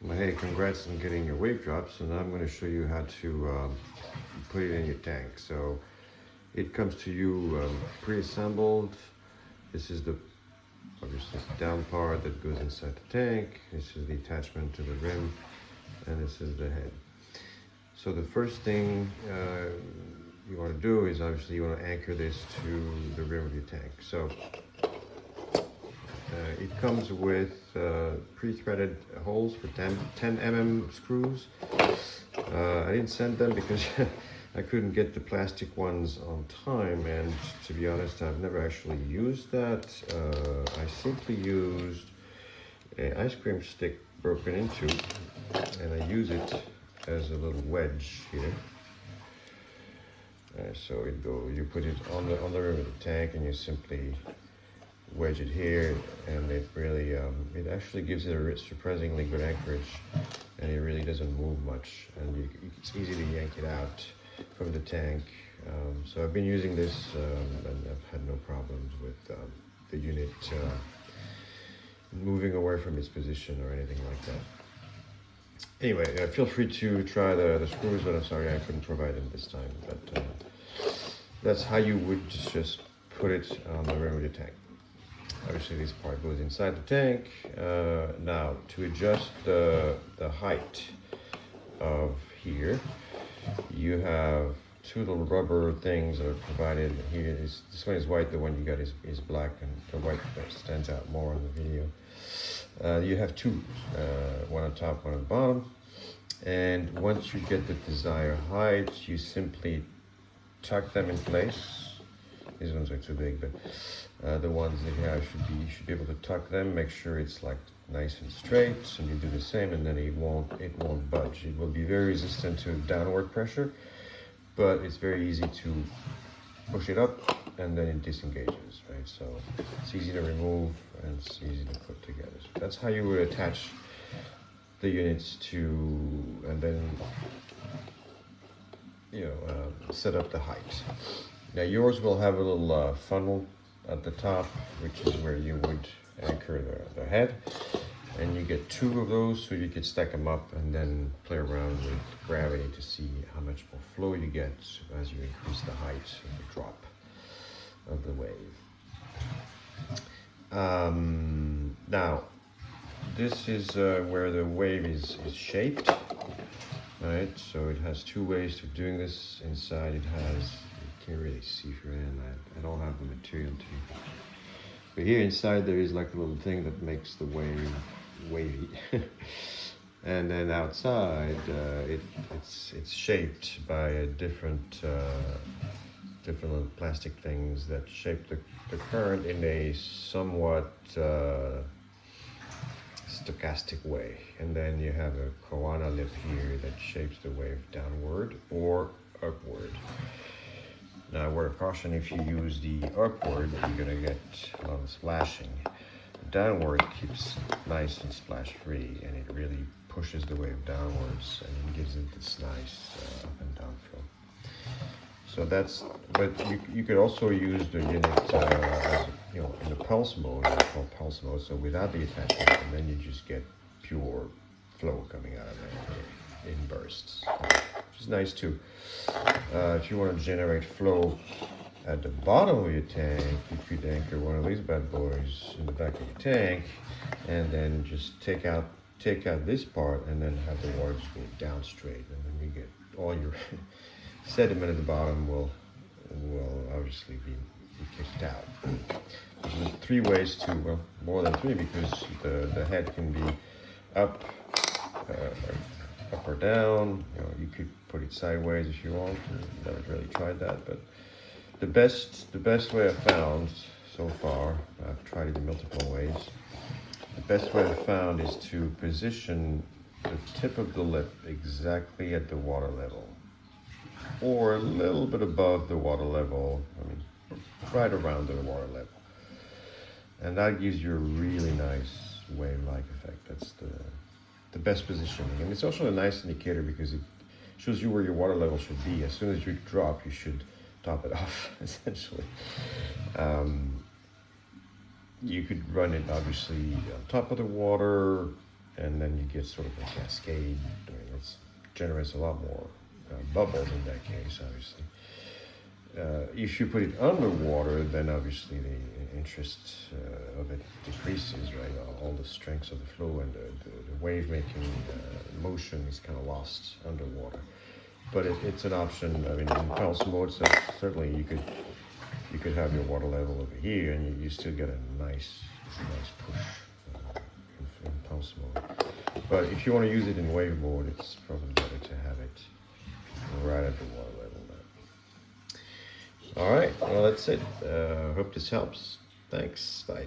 Well, hey, congrats on getting your WaveDrop. So now I'm going to show you how to put it in your tank. So it comes to you pre-assembled. This is the obviously down part that goes inside the tank. This is the attachment to the rim, and this is the head. So the first thing you want to do is obviously you want to anchor this to the rim of your tank. So it comes with pre-threaded holes for 10 mm screws. I didn't send them because I couldn't get the plastic ones on time, and to be honest, I've never actually used that. I simply used an ice cream stick broken into, and I use it as a little wedge here. So you put it on the rim of the tank, and you simply wedge it here, and it really it actually gives it a surprisingly good anchorage, and it really doesn't move much, and it's easy to yank it out from the tank. So I've been using this and I've had no problems with the unit moving away from its position or anything like that. Anyway, feel free to try the screws, but I'm sorry I couldn't provide them this time. But that's how you would just put it on the rim of your tank. Obviously this part goes inside the tank. Now to adjust the height of here, you have two little rubber things that are provided here. This one is white, the one you got is black, and the white stands out more on the video. You have two, one on top, one on the bottom. And once you get the desired height, you simply tuck them in place. These ones are too big, but the ones that you have you should be able to tuck them. Make sure it's like nice and straight, and you do the same, and then it won't budge. It will be very resistant to downward pressure, but it's very easy to push it up, and then it disengages, right? So it's easy to remove and it's easy to put together. So that's how you would attach the units to, and then set up the height. Now yours will have a little funnel at the top, which is where you would anchor the head, and you get two of those so you can stack them up and then play around with gravity to see how much more flow you get as you increase the height of the drop of the wave. Now this is where the wave is shaped, right? So it has two ways of doing this. Inside it has, can't really see from in. I don't have the material to. But here inside there is like a little thing that makes the wave wavy, and then outside it's shaped by a different little plastic things that shape the current in a somewhat stochastic way. And then you have a koana lip here that shapes the wave downward or upward. Now, a word of caution: if you use the upward, you're going to get a lot of splashing. Downward keeps nice and splash free, and it really pushes the wave downwards, and it gives it this nice up and down flow. So that's, but you could also use the unit as, in the pulse mode, it's called pulse mode, so without the attachment, and then you just get pure flow coming out of there in bursts, which is nice too. If you want to generate flow at the bottom of your tank, you could anchor one of these bad boys in the back of your tank, and then just take out this part, and then have the water just go down straight, and then you get all your sediment at the bottom will obviously be kicked out. There's three ways to, well, more than three, because the head can be up or down. You could put it sideways if you want. I've never really tried that, but the best way I've found so far, I've tried it in multiple ways. The best way I've found is to position the tip of the lip exactly at the water level, or a little bit above the water level. I mean, right around the water level, and that gives you a really nice wave-like effect. That's the best positioning, and it's also a nice indicator because it shows you where your water level should be. As soon as you drop, you should top it off, essentially. You could run it obviously on top of the water, and then you get sort of a cascade. I mean, it generates a lot more bubbles in that case, obviously. If you put it underwater, then obviously the interest of it decreases, right? All the strength of the flow and the wave making motion is kind of lost underwater. But it's an option. I mean, in pulse mode, so certainly you could have your water level over here, and you still get a nice push in pulse mode. But if you want to use it in wave mode, it's probably better to have it right at the water level. All right, well, that's it. Hope this helps. Thanks. Bye.